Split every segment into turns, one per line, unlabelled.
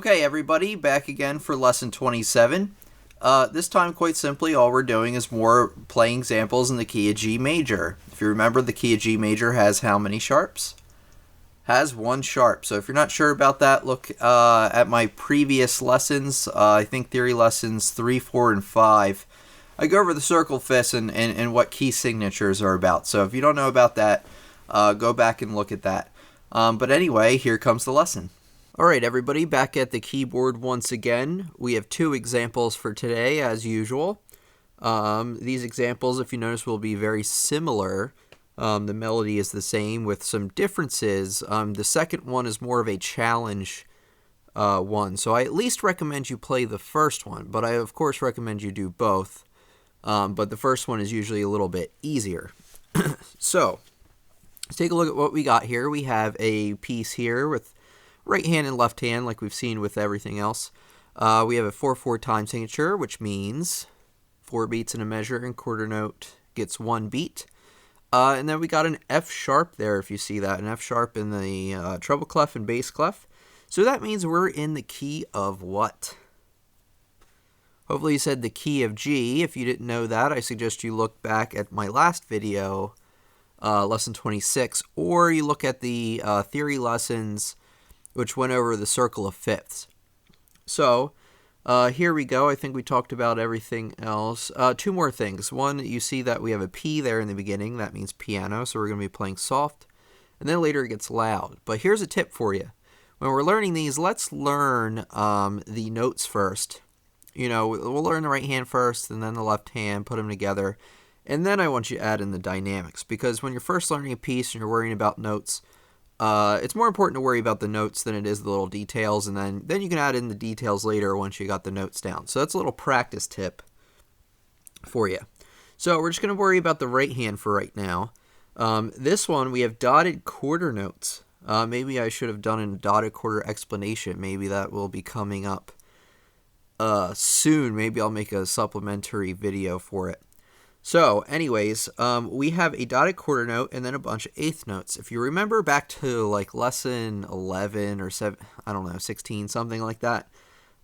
Okay, everybody, back again for lesson 27. This time, quite simply, all we're doing is more playing examples in the key of G major. If you remember, the key of G major has how many sharps? Has one sharp. So if you're not sure about that, look at my previous lessons. I think theory lessons 3, 4, and 5. I go over the circle fifths and what key signatures are about. So if you don't know about that, go back and look at that. But anyway, here comes the lesson. Alright everybody, back at the keyboard once again. We have two examples for today as usual. These examples, if you notice, will be very similar. The melody is the same with some differences. The second one is more of a challenge one, so I at least recommend you play the first one, but I of course recommend you do both. But the first one is usually a little bit easier. So, let's take a look at what we got here. We have a piece here with right hand and left hand, like we've seen with everything else. We have a 4/4 time signature, which means 4 beats in a measure, and quarter note gets 1 beat. And then we got an F sharp there, if you see that, an F sharp in the treble clef and bass clef. So that means we're in the key of what? Hopefully you said the key of G. If you didn't know that, I suggest you look back at my last video, lesson 26, or you look at the theory lessons, which went over the circle of fifths. So, here we go. I think we talked about everything else. Two more things. One, you see that we have a P there in the beginning. That means piano, so we're going to be playing soft. And then later it gets loud. But here's a tip for you. When we're learning these, let's learn the notes first. You know, we'll learn the right hand first and then the left hand, put them together. And then I want you to add in the dynamics. Because when you're first learning a piece and you're worrying about notes, it's more important to worry about the notes than it is the little details, and then you can add in the details later once you got the notes down. So that's a little practice tip for you. So we're just going to worry about the right hand for right now. This one, we have dotted quarter notes. Maybe I should have done a dotted quarter explanation. Maybe that will be coming up soon. Maybe I'll make a supplementary video for it. So, anyways, we have a dotted quarter note and then a bunch of eighth notes. If you remember back to like lesson 11 or 7, I don't know, 16, something like that.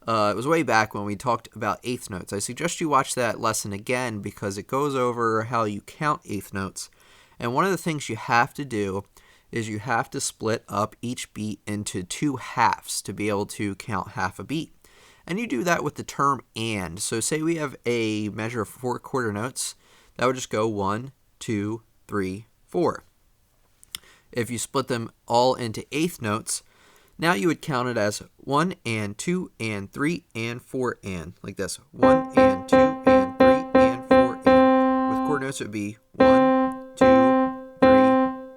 It was way back when we talked about eighth notes. I suggest you watch that lesson again because it goes over how you count eighth notes. And one of the things you have to do is you have to split up each beat into 2 halves to be able to count half a beat. And you do that with the term and. So say we have a measure of 4 quarter notes. That would just go 1, 2, 3, 4. If you split them all into eighth notes, now you would count it as 1 and 2 and 3 and 4 and, like this. 1 and 2 and 3 and 4 and. With quarter notes it would be 1, 2, 3,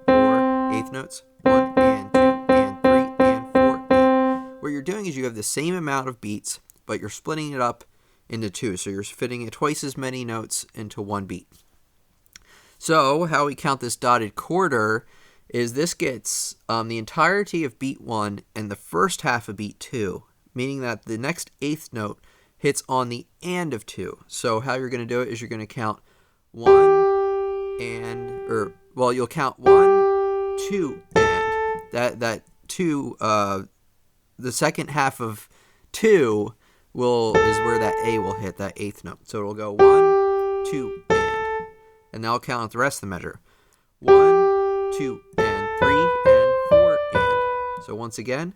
4, eighth notes. 1 and 2 and 3 and 4 and. What you're doing is you have the same amount of beats, but you're splitting it up into 2, so you're fitting twice as many notes into 1 beat. So how we count this dotted quarter is this gets the entirety of beat 1 and the first half of beat 2, meaning that the next eighth note hits on the and of 2. So how you're going to do it is you're going to count 1 and, you'll count 1, 2, and. That 2, the second half of 2 is where that A will hit, that eighth note. So it'll go 1, 2, and now I'll count out the rest of the measure. 1, 2, and 3, and 4, and. So once again,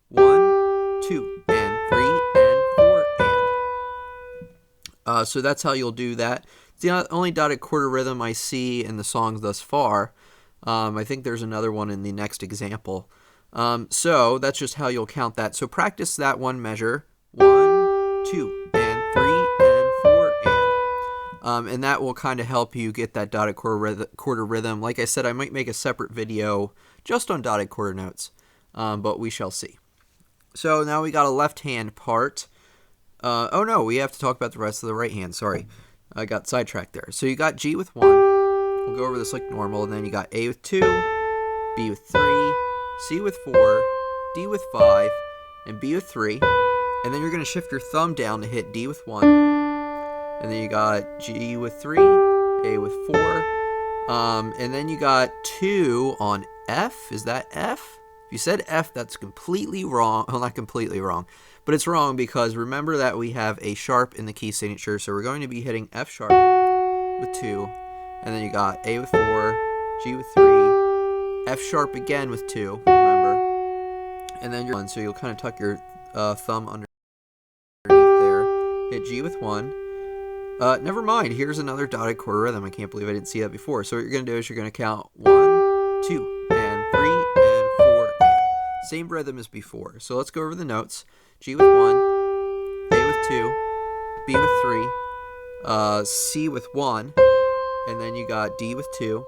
1, 2, and 3, and 4, and. So that's how you'll do that. It's the only dotted quarter rhythm I see in the songs thus far. I think there's another one in the next example. So that's just how you'll count that. So practice that one measure. 1, 2, and 3, and 4, and that will kind of help you get that dotted quarter rhythm. Like I said, I might make a separate video just on dotted quarter notes, but we shall see. So now we got a left hand part. Oh no, we have to talk about the rest of the right hand. Sorry, I got sidetracked there. So you got G with 1. We'll go over this like normal, and then you got A with 2, B with 3, C with 4, D with 5, and B with 3. And then you're going to shift your thumb down to hit D with 1. And then you got G with 3, A with 4. And then you got 2 on F. Is that F? If you said F, that's completely wrong. Well, not completely wrong, but it's wrong because remember that we have a sharp in the key signature, so we're going to be hitting F sharp with 2, and then you got A with 4, G with 3, F sharp again with 2, remember, and then you're 1, so you'll kind of tuck your thumb underneath there, hit G with 1. Never mind, here's another dotted quarter rhythm. I can't believe I didn't see that before. So what you're going to do is you're going to count 1, 2, and 3, and 4, and same rhythm as before. So let's go over the notes. G with 1, A with 2, B with 3, C with 1, and then you got D with 2,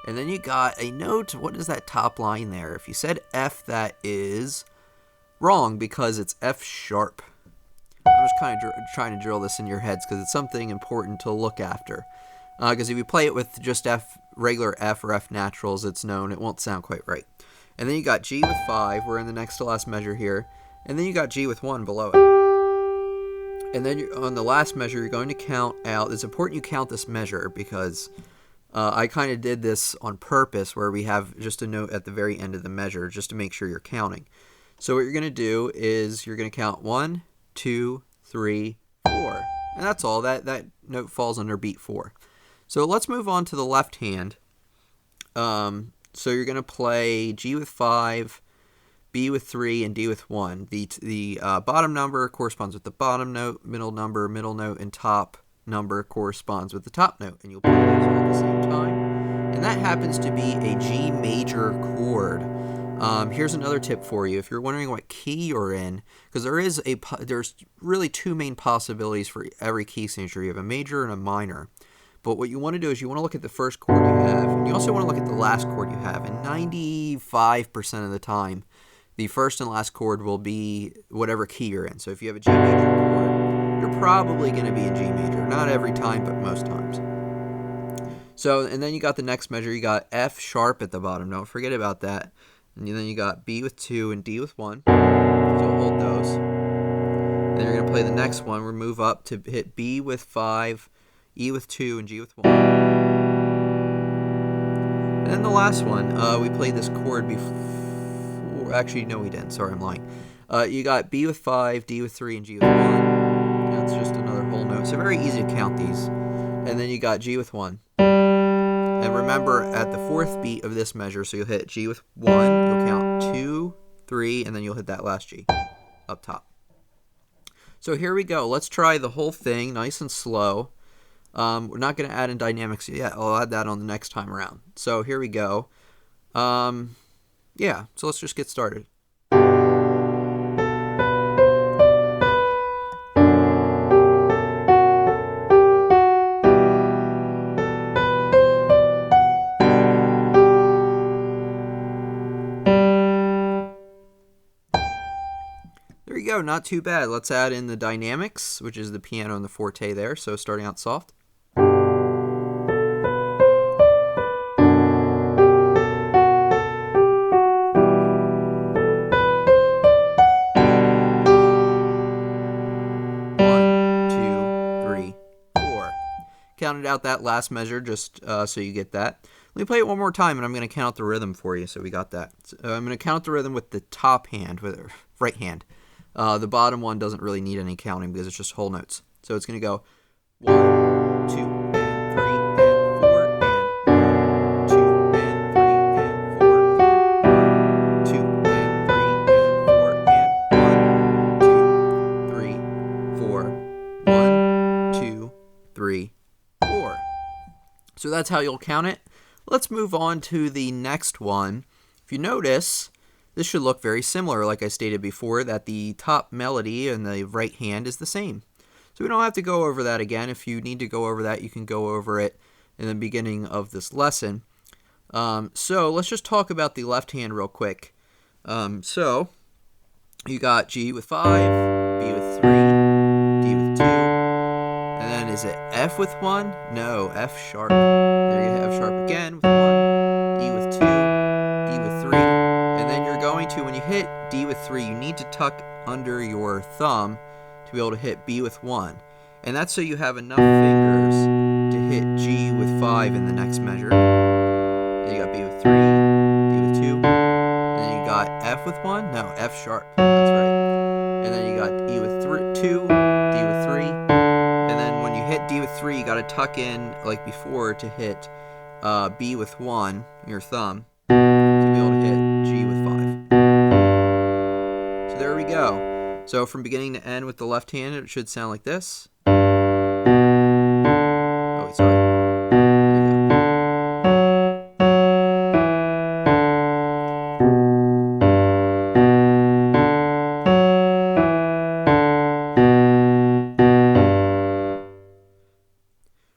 and then you got a note. What is that top line there? If you said F, that is wrong because it's F sharp. I'm just kind of trying to drill this in your heads because it's something important to look after. Because if you play it with just F, regular F or F naturals, it's known, it won't sound quite right. And then you got G with 5, we're in the next to last measure here, and then you got G with 1 below it. And then on the last measure, you're going to count out, it's important you count this measure because I kind of did this on purpose where we have just a note at the very end of the measure just to make sure you're counting. So what you're going to do is you're going to count 1, 2, 3, 4, and that's all. That note falls under beat 4. So let's move on to the left hand. So you're going to play G with 5, B with 3, and D with 1. The bottom number corresponds with the bottom note, middle note, and top number corresponds with the top note, and you'll play those all at the same time. And that happens to be a G major chord. Here's another tip for you. If you're wondering what key you're in, because there's really two main possibilities for every key signature. You have a major and a minor. But what you want to do is you want to look at the first chord you have, and you also want to look at the last chord you have. And 95% of the time, the first and last chord will be whatever key you're in. So if you have a G major chord, you're probably going to be in G major. Not every time, but most times. So, and then you got the next measure. You got F sharp at the bottom. Don't forget about that. And then you got B with 2 and D with 1. So hold those. Then you're going to play the next one. We'll move up to hit B with 5, E with 2, and G with 1. And then the last one, we played this chord before. Actually, no, we didn't. Sorry, I'm lying. You got B with 5, D with 3, and G with 1. That's just another whole note. So very easy to count these. And then you got G with 1. And remember, at the fourth beat of this measure, so you'll hit G with 1, you'll count 2, 3, and then you'll hit that last G up top. So here we go. Let's try the whole thing nice and slow. We're not going to add in dynamics yet. I'll add that on the next time around. So here we go. Yeah, so let's just get started. Go, not too bad. Let's add in the dynamics, which is the piano and the forte there. So starting out soft. 1, 2, 3, 4. Counted out that last measure just so you get that. Let me play it one more time, and I'm going to count the rhythm for you. So we got that. So I'm going to count the rhythm with the top hand, with the right hand. The bottom one doesn't really need any counting because it's just whole notes. So it's going to go 1, 2, and 3, and 4, and 1, 2, and 3, and 4, and 1, 2, and 3, and 4, and 1, 2, 3, 4, 1, 2, 3, 4. So that's how you'll count it. Let's move on to the next one. If you notice, this should look very similar, like I stated before, that the top melody in the right hand is the same. So we don't have to go over that again. If you need to go over that, you can go over it in the beginning of this lesson. So let's just talk about the left hand real quick. So you got G with 5, B with 3, D with 2, and then is it F with 1? No, F sharp. There you have F sharp again with 1, E with 2, D with 3. And then you're going to, when you hit D with 3, you need to tuck under your thumb to be able to hit B with 1. And that's so you have enough fingers to hit G with 5 in the next measure. Then you got B with 3, D with 2, and then you got got F with 1, no, F sharp, that's right. And then you got E with 2, D with 3, and then when you hit D with 3, you got to tuck in, like before, to hit B with 1, your thumb, to be able to hit G with 5. So there we go. So from beginning to end with the left hand, it should sound like this. Oh, wait, sorry.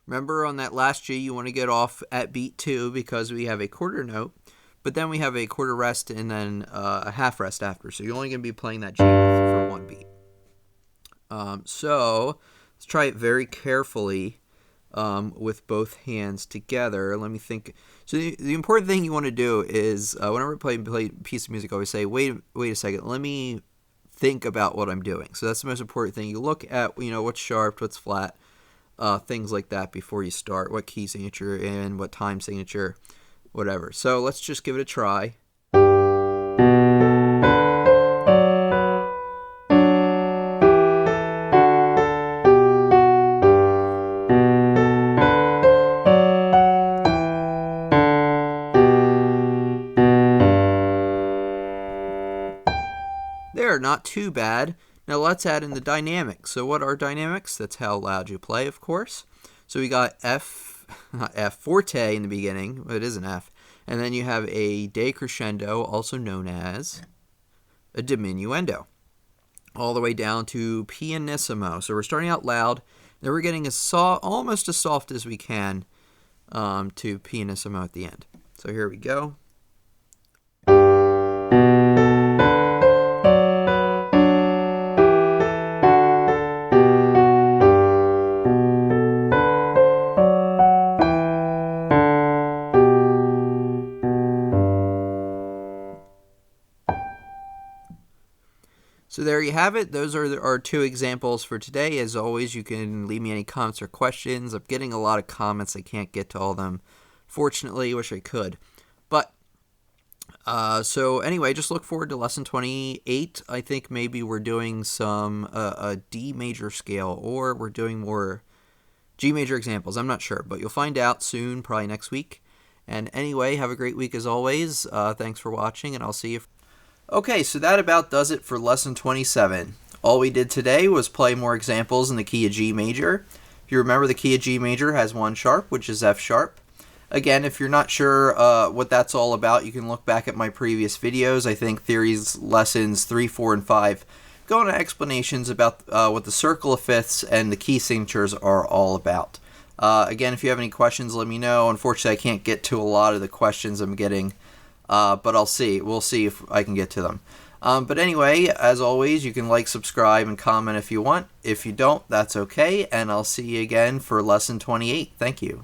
Remember, on that last G, you want to get off at beat 2 because we have a quarter note, but then we have a quarter rest and then a half rest after. So you're only going to be playing that G for 1 beat. So let's try it very carefully with both hands together. Let me think. So the important thing you want to do is whenever I play a piece of music, I always say, wait a second, let me think about what I'm doing. So that's the most important thing. You look at, what's sharp, what's flat, things like that before you start, what key signature and what time signature, whatever. So let's just give it a try. There, not too bad. Now let's add in the dynamics. So what are dynamics? That's how loud you play, of course. So we got not F forte in the beginning, but it is an F. And then you have a decrescendo, also known as a diminuendo, all the way down to pianissimo. So we're starting out loud, then we're getting almost as soft as we can to pianissimo at the end. So here we go. So there you have it. Those are our 2 examples for today. As always, you can leave me any comments or questions. I'm getting a lot of comments. I can't get to all of them. Fortunately, I wish I could. But, so anyway, just look forward to lesson 28. I think maybe we're doing some a D major scale, or we're doing more G major examples. I'm not sure, but you'll find out soon, probably next week. And anyway, have a great week as always. Thanks for watching, and I'll see you. Okay, so that about does it for lesson 27. All we did today was play more examples in the key of G major. If you remember, the key of G major has 1 sharp, which is F sharp. Again, if you're not sure what that's all about, you can look back at my previous videos. I think theories lessons 3, 4, and 5 go into explanations about what the circle of fifths and the key signatures are all about. Again, if you have any questions, let me know. Unfortunately, I can't get to a lot of the questions I'm getting. But I'll see. We'll see if I can get to them. But anyway, as always, you can like, subscribe, and comment if you want. If you don't, that's okay. And I'll see you again for lesson 28. Thank you.